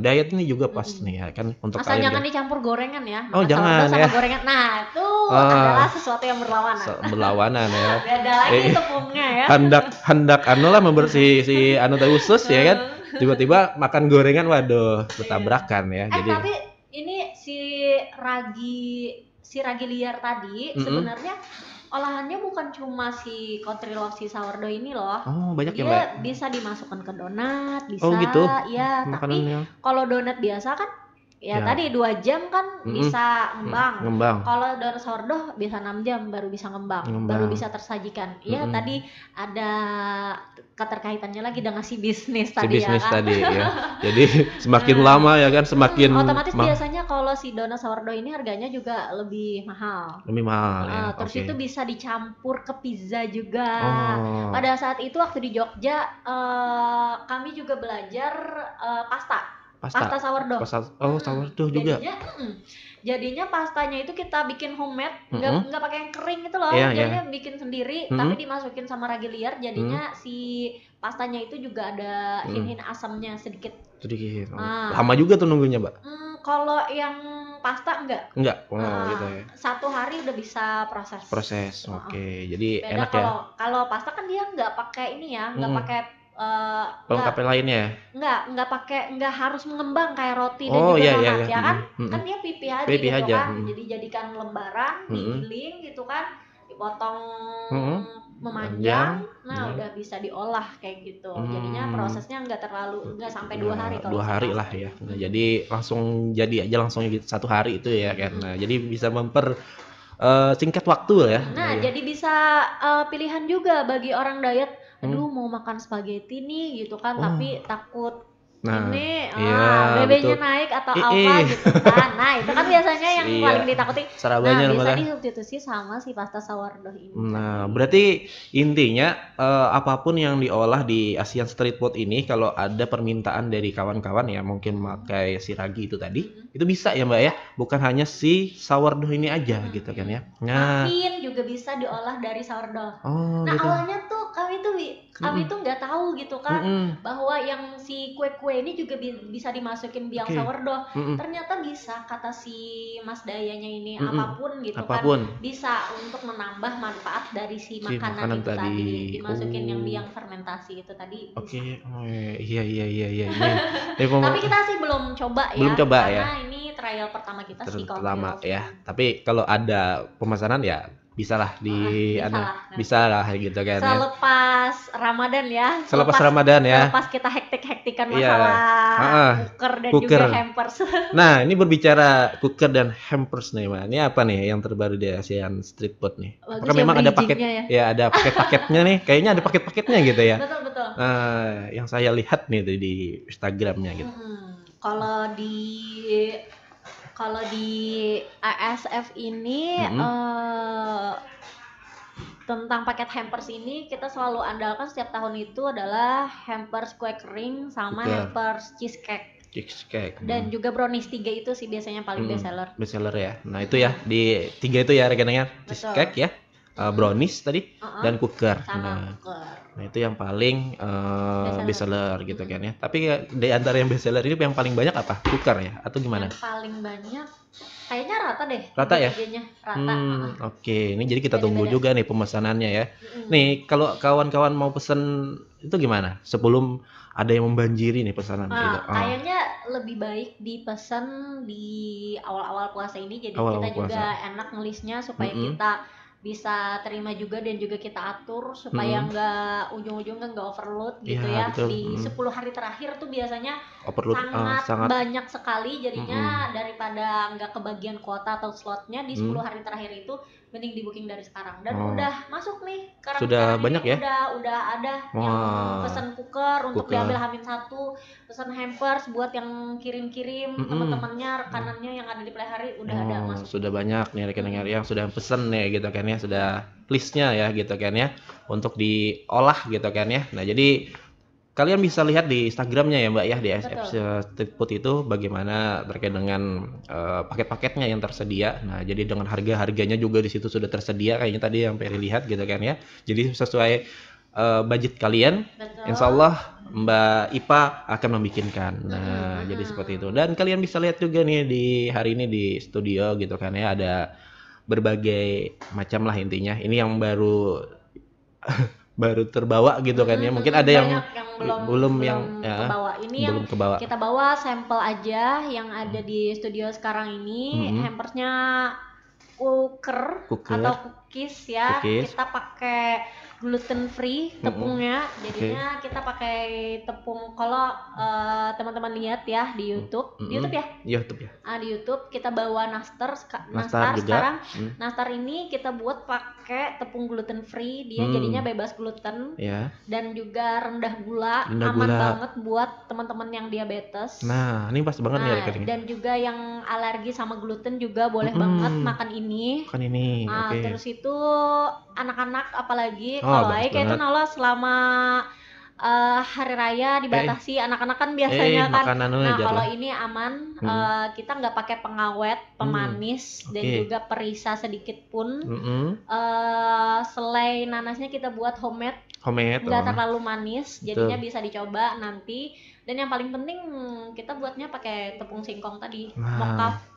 Diet ini juga pas nih ya kan, untuk asal jangan dicampur gorengan ya. Jangan sama gorengan. Nah, itu adalah sesuatu yang berlawanan. Ya. Beda lagi tepungnya ya. Hendak lah membersih si usus ya kan. Tiba-tiba makan gorengan, waduh, bertabrakan ya. Jadi tapi ini si ragi liar tadi sebenarnya olahannya bukan cuma si Countryloaf si sourdough ini loh. Banyak ya, Mbak? Mbak? Bisa dimasukkan ke donat, bisa. Gitu? Ya, tapi kalau donat biasa kan tadi 2 jam kan bisa ngembang. Kalau donat sourdough bisa 6 jam baru bisa ngembang. Baru bisa tersajikan. Ya, tadi ada keterkaitannya lagi dengan si bisnis tadi ya kan. Jadi semakin lama ya kan, semakin otomatis biasanya kalau si donat sourdough ini harganya juga lebih mahal. Ya. Terus itu bisa dicampur ke pizza juga. Pada saat itu waktu di Jogja kami juga belajar pasta sourdough. Sourdough juga. Jadinya pastanya itu kita bikin homemade, nggak pakai yang kering itu loh. Jadinya bikin sendiri, tapi dimasukin sama ragi liar. Jadinya si pastanya itu juga ada hin-hin asamnya sedikit. Lama juga tuh nunggunya, Mbak? Kalau yang pasta enggak. Gitu ya. 1 hari udah bisa proses. Oke. Jadi beda enak ya. Kalau pasta kan dia nggak pakai ini ya, nggak pakai pelengkap lainnya. Nggak harus mengembang kayak roti dan juga donat ya kan. Kan dia pipih aja gitu kan. Jadi jadikan lembaran, digiling gitu kan, dipotong memanjang. Nah, udah bisa diolah kayak gitu. Jadinya prosesnya nggak sampai 2 hari kalau 2 hari lah ya. Nah, jadi langsung jadi aja langsung 1 hari itu ya kan. Nah, jadi bisa singkat waktu ya. Nah, jadi bisa pilihan juga bagi orang diet. Aduh, mau makan spaghetti nih gitu kan, tapi takut BB-nya naik atau apa gitu kan. Nah, itu kan biasanya yang paling ditakuti. Bisa disubstitusi sama si pasta sourdough ini. Nah, berarti intinya apapun yang diolah di Asian Street Food ini, kalau ada permintaan dari kawan-kawan ya mungkin pakai si ragi itu tadi, itu bisa ya Mbak ya, bukan hanya si sourdough ini aja gitu kan ya. Muffin juga bisa diolah dari sourdough. Awalnya tuh kami tuh nggak tahu gitu kan, bahwa yang si kue-kue ini juga bisa dimasukin biang sourdough. Ternyata bisa, kata si Mas Dayanya ini, apapun gitu kan bisa untuk menambah manfaat dari si makanan itu tadi. Dimasukin yang biang fermentasi itu tadi. Iya. Tapi kita sih belum coba ya. Karena ini trial pertama kita sih pertama ya. Tapi kalau ada pemesanan ya bisa lah bisa lah gitu kan. Selepas Ramadan ya. Selepas Ramadan ya. Selepas kita hektik-hektikan masalah cooker dan juga hampers. Nah, ini berbicara cooker dan hampers nih, Mbak. Ini apa nih yang terbaru di Asian Street Food nih? Apakah memang ada paket ada paket-paketnya nih? Kayaknya ada paket-paketnya gitu ya. Betul. Yang saya lihat nih di Instagramnya gitu. Kalau di ASF ini tentang paket hampers ini kita selalu andalkan setiap tahun itu adalah hampers kue kering sama hampers cheesecake. Dan juga brownies 3 itu sih biasanya paling best seller ya. Nah, itu ya di 3 itu ya rekan-rekan, cheesecake ya, brownies tadi dan cooker. Nah, itu yang paling best seller gitu kan ya. Tapi di antara yang best seller ini yang paling banyak apa? Cooker ya atau gimana? Yang paling banyak Kayaknya rata deh. Rata ya? Rata. Oke. Ini jadi kita tunggu juga nih pemesanannya ya. Mm-mm. Nih kalau kawan-kawan mau pesen itu gimana? Sebelum ada yang membanjiri nih pesanan gitu. Kayaknya lebih baik dipesan di awal-awal puasa ini, jadi Awal-awal kita juga puasa. enak ngelisnya supaya kita bisa terima juga dan juga kita atur supaya nggak ujung-ujungnya nggak overload gitu Iya, ya. betul. Di 10 hari terakhir tuh biasanya Overload sangat banyak sekali, jadinya daripada nggak kebagian kuota atau slotnya di 10 hari terakhir itu mending di booking dari sekarang. Dan udah masuk nih Sudah banyak ya? udah ada yang pesan cooker untuk diambil H-1, pesan hampers buat yang kirim-kirim teman-temannya, rekanannya yang ada di Playhari udah ada masuk. Sudah banyak nih rekan-rekan yang sudah pesen nih gitu kan ya, sudah listnya ya gitu kan ya untuk diolah gitu kan ya. Nah jadi kalian bisa lihat di Instagramnya ya Mbak ya, di SF Street Food itu bagaimana terkait dengan paket-paketnya yang tersedia. Nah jadi dengan harga-harganya juga di situ sudah tersedia kayaknya tadi yang Peri lihat gitu kan ya. Jadi sesuai budget kalian, insya Allah Mbak Ipa akan membikinkan. Nah jadi seperti itu. Dan kalian bisa lihat juga nih di hari ini di studio gitu kan ya, ada berbagai macam lah intinya. Ini yang baru terbawa gitu kan ya. Mungkin ada yang belum kebawa. Ini belum yang kebawa. Kita bawa sampel aja yang ada di studio sekarang ini. Hampersnya cooker atau cookies ya. Kita pakai gluten free tepungnya, jadinya kita pakai tepung. Kalau teman-teman lihat ya di YouTube, di YouTube ya? YouTube ya. Di YouTube kita bawa nastar sekarang. Nastar ini kita buat pakai tepung gluten free, dia jadinya bebas gluten dan juga rendah gula, aman banget buat teman-teman yang diabetes. Nah ini pas banget nih dan juga yang alergi sama gluten juga boleh banget makan ini. Terus itu anak-anak apalagi kalau kayak itu nala selama hari raya dibatasi, anak-anak kan biasanya kan. Nah kalau ini aman, kita nggak pakai pengawet, pemanis dan juga perisa sedikit pun. Selai nanasnya kita buat homemade nggak terlalu manis, jadinya bisa dicoba nanti. Dan yang paling penting kita buatnya pakai tepung singkong tadi,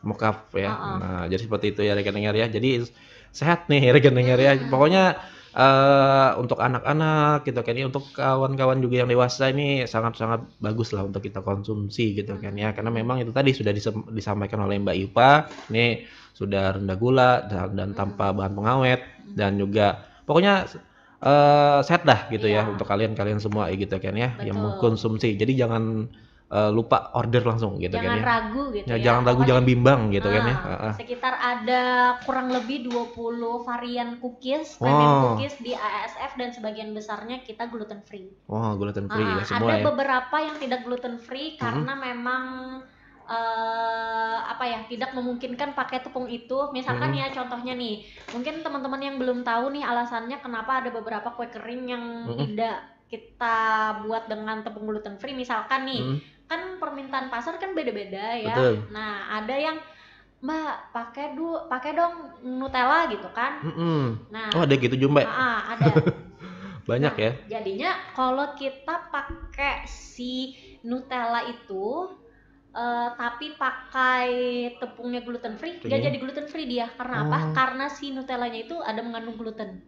mocaf ya. Nah jadi seperti itu ya rekan-rekan ya. Jadi sehat nih rekan-rekan ya. Pokoknya untuk anak-anak gitu kan ya, untuk kawan-kawan juga yang dewasa ini sangat-sangat bagus lah untuk kita konsumsi gitu kan ya, karena memang itu tadi sudah disampaikan oleh Mbak Ipa, ini sudah rendah gula dan tanpa bahan pengawet dan juga pokoknya sehat dah gitu ya untuk kalian semua gitu kan ya. Betul. Yang mau konsumsi, jadi jangan lupa order langsung gitu kan ya. Jangan ragu gitu ya. Jangan ragu, jangan bimbang gitu kan ya. Sekitar ada kurang lebih 20 varian cookies, premium cookies di ASF dan sebagian besarnya kita gluten free. Gluten free ya semua ada beberapa yang tidak gluten free karena memang tidak memungkinkan pakai tepung itu. Misalkan ya contohnya nih, mungkin teman-teman yang belum tahu nih alasannya kenapa ada beberapa kue kering yang tidak kita buat dengan tepung gluten free. Misalkan nih, kan permintaan pasar kan beda-beda ya. Betul. Nah ada yang Mbak pakai dong Nutella gitu kan. Nah ada gitu juga Mbak. Ada. Banyak ya. Jadinya kalau kita pakai si Nutella itu tapi pakai tepungnya gluten free, nggak jadi gluten free dia. Karena apa? Karena si Nutellanya itu ada mengandung gluten.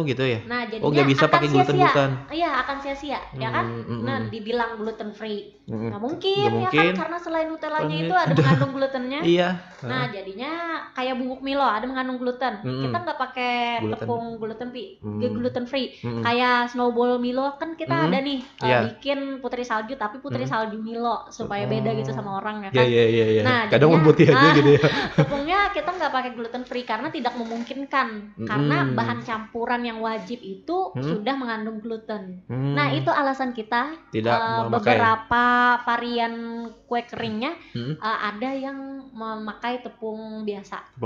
Gitu ya. Nah, jadinya nggak bisa pakai gluten bukan? Iya, akan sia-sia, ya kan? Nah, dibilang gluten free, nggak mungkin ya kan? Karena selain Nutellanya itu ada mengandung glutennya. Iya. Nah, jadinya kayak bubuk Milo ada mengandung gluten. Kita nggak pakai tepung gluten free. Kayak Snowball Milo kan kita ada nih bikin putri salju, tapi putri salju Milo supaya beda gitu sama orang ya kan? Iya. Nah, kadang putih aja gitu ya. Tepungnya kita nggak pakai gluten free karena tidak memungkinkan, karena bahan campuran yang wajib itu sudah mengandung gluten. Nah itu alasan kita beberapa varian kue keringnya ada yang memakai tepung biasa.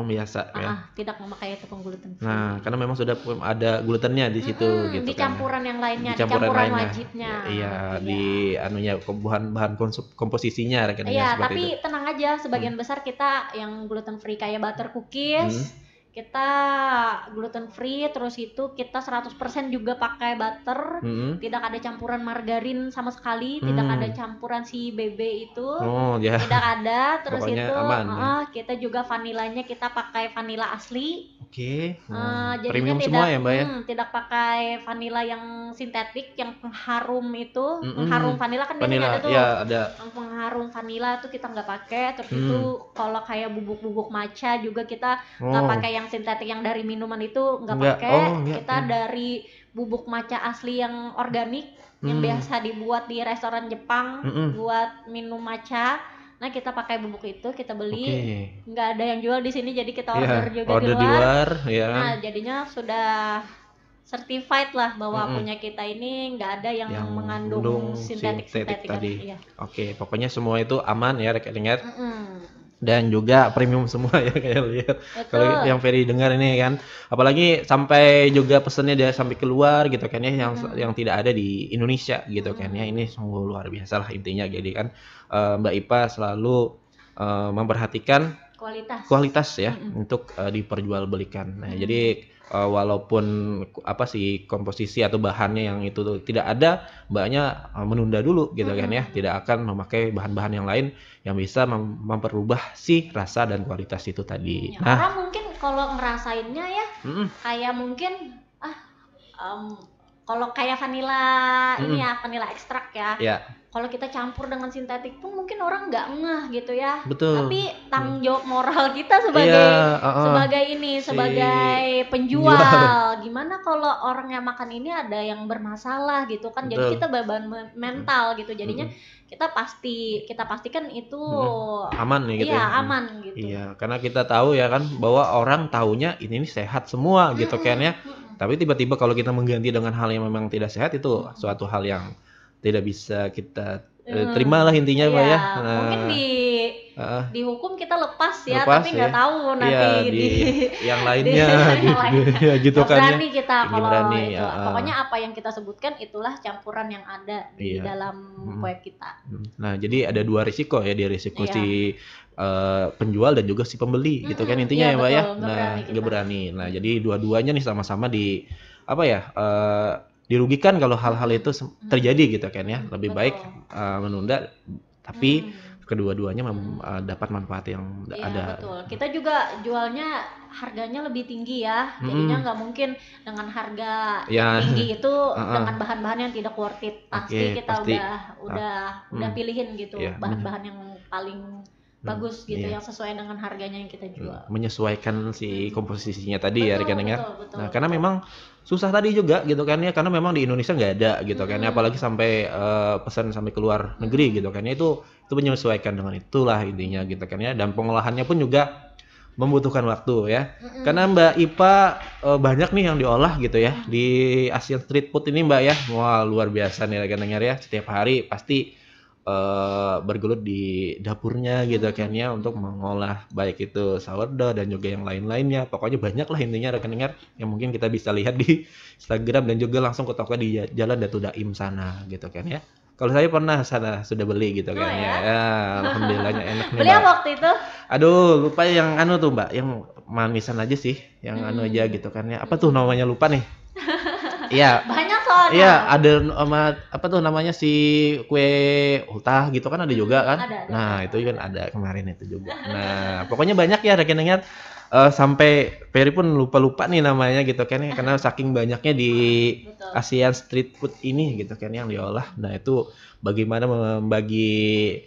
Tidak memakai tepung gluten free. Nah karena memang sudah ada glutennya di situ gitu. Di campuran yang lainnya, di campuran wajibnya. Iya, di anunya bahan komposisinya Iya, tapi tenang aja, sebagian besar kita yang gluten free kayak butter cookies. kita gluten free, terus itu kita 100% juga pakai butter, tidak ada campuran margarin sama sekali, tidak ada campuran si BB itu, tidak ada. Terus Pokoknya itu aman, ya. kita juga vanilanya kita pakai vanila asli. Oke. Jadinya Premium tidak semua ya Mbak ya? tidak pakai vanila yang sintetik yang pengharum itu, pengharum vanila kan biasanya ada tuh. Ya, ada. Yang pengharum vanila tuh kita nggak pakai. Terus itu kalau kayak bubuk-bubuk matcha juga kita nggak pakai yang sintetik yang dari minuman itu, nggak pakai. Kita dari bubuk matcha asli yang organik yang biasa dibuat di restoran Jepang buat minum matcha. Nah, kita pakai bubuk itu, kita beli. Nggak ada yang jual di sini, jadi kita order juga di luar. Ya. Nah, jadinya sudah certified lah bahwa punya kita ini nggak ada yang mengandung sintetik tadi. Iya. Oke, pokoknya semua itu aman ya rekan-rekan. Dan juga premium semua ya kayak lihat. Kalau yang Ferry dengar ini kan, apalagi sampai juga pesannya dia sampai keluar gitu kan ya, yang tidak ada di Indonesia gitu kan ya. Ini sungguh luar biasa lah intinya. Jadi kan Mbak Ipa selalu memperhatikan kualitas ya untuk diperjualbelikan. Nah, jadi walaupun komposisi atau bahannya yang itu tidak ada, Mbaknya menunda dulu gitu kan ya, tidak akan memakai bahan-bahan yang lain yang bisa memperubah si rasa dan kualitas itu tadi. Nah, orang mungkin kalau ngerasainnya ya kayak mungkin kalau kayak vanila ini ya, vanila ekstrak ya. Kalau kita campur dengan sintetik pun mungkin orang nggak ngeh gitu ya. Betul. Tapi tanggung jawab moral kita sebagai penjual. Gimana kalau orang yang makan ini ada yang bermasalah gitu kan. Jadi kita beban mental gitu. Jadinya kita pastikan itu aman nih gitu. Iya, aman gitu. Iya, karena kita tahu ya kan bahwa orang taunya ini sehat semua gitu kan ya. Tapi tiba-tiba kalau kita mengganti dengan hal yang memang tidak sehat, itu suatu hal yang tidak bisa kita terima lah intinya Mbak ya. Nah, mungkin dihukum kita lepas ya, tapi nggak tahu nanti di yang lainnya gitu kan. Berani kita kalau itu. Pokoknya apa yang kita sebutkan itulah campuran yang ada di dalam kue kita. Nah, jadi ada dua risiko ya, di risiko si penjual dan juga si pembeli gitu kan intinya ya Mbak ya. Nah, nggak berani. Nah, jadi dua-duanya nih sama-sama dirugikan kalau hal-hal itu terjadi gitu kan ya. Lebih baik menunda, tapi kedua-duanya dapat manfaat yang ada. Betul. Kita juga jualnya harganya lebih tinggi ya. Jadinya nggak mungkin dengan harga tinggi itu dengan bahan-bahan yang tidak worth it. Pasti kita udah pilihin gitu bahan-bahan yang paling bagus gitu, yang sesuai dengan harganya yang kita jual. Menyesuaikan si komposisinya tadi ya rekan dengar. Nah, karena memang susah tadi juga gitu kan ya, karena memang di Indonesia nggak ada gitu kan ya, apalagi sampai pesan sampai keluar negeri gitu kan ya, itu menyesuaikan dengan itulah intinya gitu kan ya. Dan pengolahannya pun juga membutuhkan waktu ya. Karena Mbak Ipa banyak nih yang diolah gitu ya di Asian Street Food ini Mbak ya. Wah, luar biasa nih rekan dengar ya, setiap hari pasti bergelut di dapurnya gitu kan ya, untuk mengolah baik itu sourdough dan juga yang lain-lainnya. Pokoknya banyak lah intinya rekan dengar yang mungkin kita bisa lihat di Instagram dan juga langsung ke toko di Jalan Datu Daim sana gitu kan ya. Kalau saya pernah sana sudah beli gitu kan ya. Alhamdulillahnya enak nih. Beli apa waktu itu? Aduh, lupa yang tuh Mbak, yang manisan aja sih, yang aja gitu kan ya. Apa tuh namanya, lupa nih. Iya. Banyak soalnya. Iya, ada apa tuh namanya, si kue ultah gitu kan ada juga kan. Ada. Nah, itu kan ada kemarin itu juga. Nah, pokoknya banyak ya rekan-rekan, sampai Ferry pun lupa-lupa nih namanya gitu kan ya, karena saking banyaknya di Asian Street Food ini gitu kan yang diolah. Nah, itu bagaimana membagi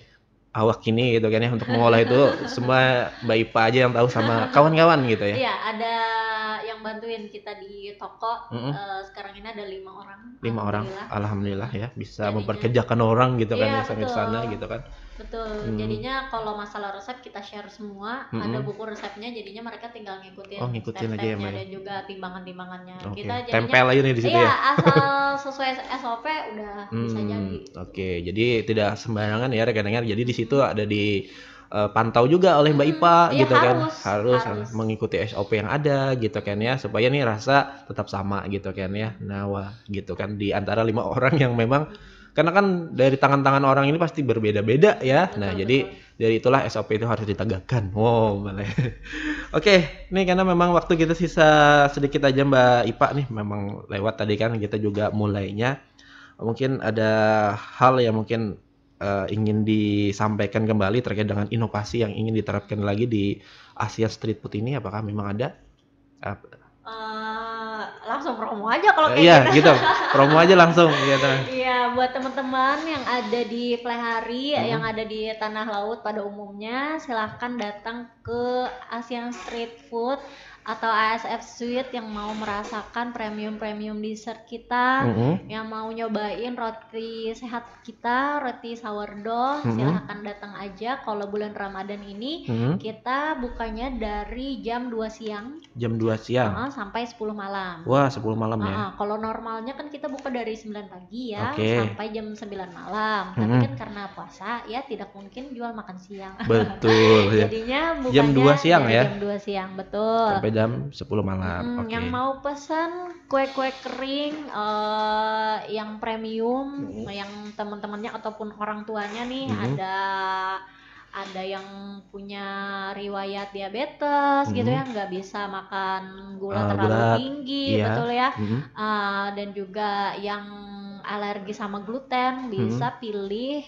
awak ini gitu kan ya untuk mengolah itu semua Mbak Ipa aja yang tahu sama kawan-kawan gitu ya. Iya, ada yang bantuin kita di toko. Sekarang ini ada 5 orang. 5 orang, alhamdulillah ya, bisa memperkerjakan orang gitu kan ya sampai sana gitu kan. Betul. Jadinya kalau masalah resep kita share semua, ada buku resepnya, jadinya mereka tinggal ngikutin aja ya Mbak. Dan juga timbangan-timbangannya. Kita jadinya tempel aja nih di situ ya. Iya, asal sesuai SOP udah bisa jadi. Oke, jadi tidak sembarangan ya rekan-rekan. Jadi di situ ada pantau juga oleh Mbak Ipa gitu kan, harus mengikuti SOP yang ada gitu kan ya, supaya nih rasa tetap sama gitu kan ya. Nah, wah gitu kan, di antara 5 orang yang memang Karena kan dari tangan-tangan orang ini pasti berbeda-beda ya. Nah, jadi dari itulah SOP itu harus ditegakkan. Wow, boleh. Oke, nih karena memang waktu kita sisa sedikit aja Mbak Ipa nih, memang lewat tadi kan kita juga mulainya. Mungkin ada hal yang mungkin ingin disampaikan kembali terkait dengan inovasi yang ingin diterapkan lagi di Asia Street Food ini, apakah memang ada? Langsung promo aja kalau kayak iya, gitu. Promo aja langsung gitu. Iya, buat teman-teman yang ada di Plehari, yang ada di Tanah Laut pada umumnya, silahkan datang ke Asian Street Food atau ASF Sweet yang mau merasakan premium dessert kita, yang mau nyobain roti sehat kita, roti sourdough, silahkan datang aja. Kalau bulan Ramadan ini kita bukanya dari jam 2 siang. Jam 2 siang? Sampai 10 malam. Wah, 10 malam ya? Kalau normalnya kan kita buka dari 9 pagi ya, sampai jam 9 malam. Tapi kan karena puasa ya tidak mungkin jual makan siang. Betul. Jadinya bukanya jam 2 siang ya? Jam 2 siang, betul. Sampai jam 10 malam. Yang mau pesan kue-kue kering yang premium, yang teman-temannya ataupun orang tuanya nih ada yang punya riwayat diabetes gitu ya, nggak bisa makan gula terlalu tinggi, betul ya. Dan juga yang alergi sama gluten bisa pilih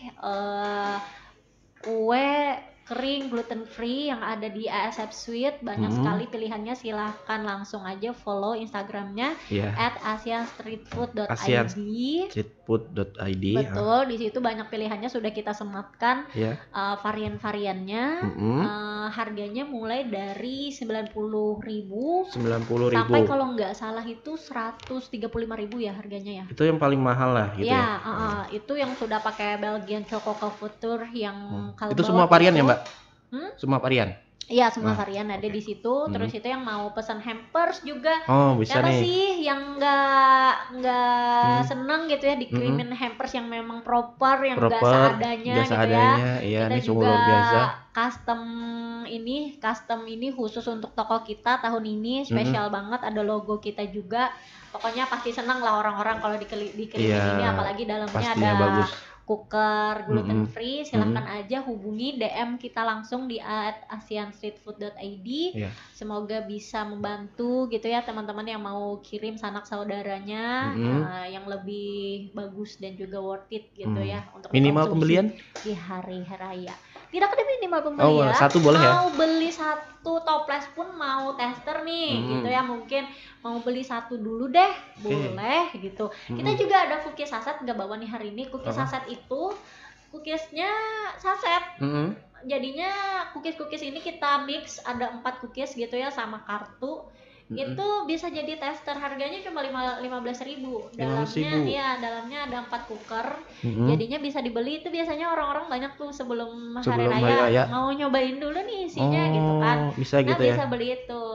kue kering gluten free yang ada di ASF Sweet. Banyak sekali pilihannya, silahkan langsung aja follow Instagramnya @asianstreetfood.id. Asianstreetfood.id. Betul, di situ banyak pilihannya sudah kita sematkan varian-variannya. Harganya mulai dari 90.000 sampai kalau nggak salah itu 135.000 ya harganya ya. Itu yang paling mahal lah gitu ya. Itu yang sudah pakai Belgian Choco Couture yang itu semua varian ya Mbak? Semua varian? Iya, semua varian ada di situ. Terus itu yang mau pesan hampers juga. Bisa siapa nih sih yang nggak seneng gitu ya dikirimin hampers yang memang proper, yang nggak seadanya gitu ya. Iya, kita ini juga luar biasa. Custom ini khusus untuk toko kita tahun ini, spesial banget, ada logo kita juga. Pokoknya pasti seneng lah orang-orang kalau dikirimin ini, apalagi dalamnya ada bagus. Cooker gluten free. Silahkan aja hubungi DM kita langsung di @asianstreetfood.id. Semoga bisa membantu gitu ya teman-teman yang mau kirim sanak saudaranya yang lebih bagus dan juga worth it gitu ya untuk minimal pembelian di hari raya. Tidak ada minimal pembelian. Satu boleh ya? Mau beli satu toples pun mau tester nih gitu ya, mungkin mau beli satu dulu deh, boleh gitu. Kita juga ada cookies saset, nggak bawa nih hari ini. Cookies saset itu cookiesnya saset. Jadinya cookies ini kita mix, ada 4 cookies gitu ya sama kartu. Itu bisa jadi tester, harganya cuma 15.000. Dalamnya ada 4 cooker. Jadinya bisa dibeli. Itu biasanya orang-orang banyak tuh sebelum hari raya mau nyobain dulu nih isinya gitu kan. Bisa gitu ya. Bisa beli itu.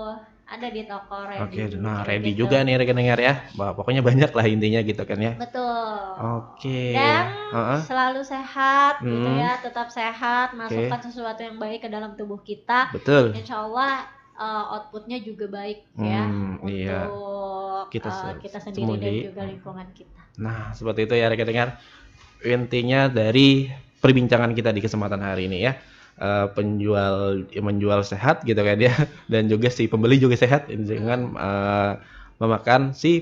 Ada di toko ready. Ready gitu juga nih rekan dengar ya. Pokoknya banyak lah intinya gitu kan ya. Betul. Dan selalu sehat gitu ya, tetap sehat, masukkan sesuatu yang baik ke dalam tubuh kita. Betul. Insyaallah outputnya juga baik ya untuk kita sendiri dan juga lingkungan kita. Nah, seperti itu ya rekan dengar. Intinya dari perbincangan kita di kesempatan hari ini ya. Menjual sehat gitu kan ya, dan juga si pembeli juga sehat dengan memakan si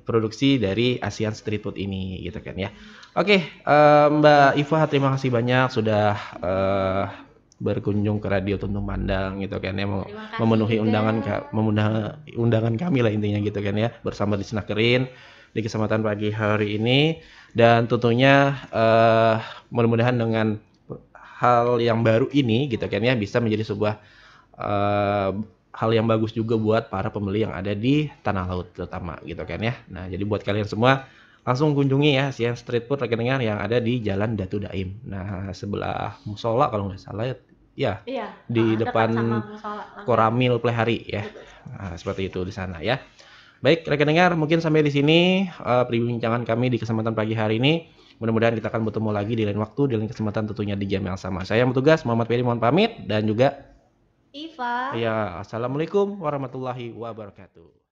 produksi dari Asian Street Food ini gitu kan ya. Oke, Mbak Iva, terima kasih banyak sudah berkunjung ke Radio Tuntung Pandang gitu kan ya, memenuhi undangan kami lah intinya gitu kan ya, bersama di Snakerin di kesempatan pagi hari ini. Dan tentunya mudah-mudahan dengan hal yang baru ini gitu kan ya bisa menjadi sebuah hal yang bagus juga buat para pembeli yang ada di Tanah Laut terutama gitu kan ya. Nah, jadi buat kalian semua langsung kunjungi ya Asian Street Food rekan dengar yang ada di Jalan Datu Daim. Nah, sebelah musola kalau nggak salah ya. Di depan Koramil Plehari ya. Nah, seperti itu di sana ya. Baik, rekan dengar, mungkin sampai di sini perbincangan kami di kesempatan pagi hari ini. Mudah-mudahan kita akan bertemu lagi di lain waktu, di lain kesempatan tentunya di jam yang sama. Saya yang bertugas Muhammad Ferry mohon pamit, dan juga Iva. Ya, assalamualaikum warahmatullahi wabarakatuh.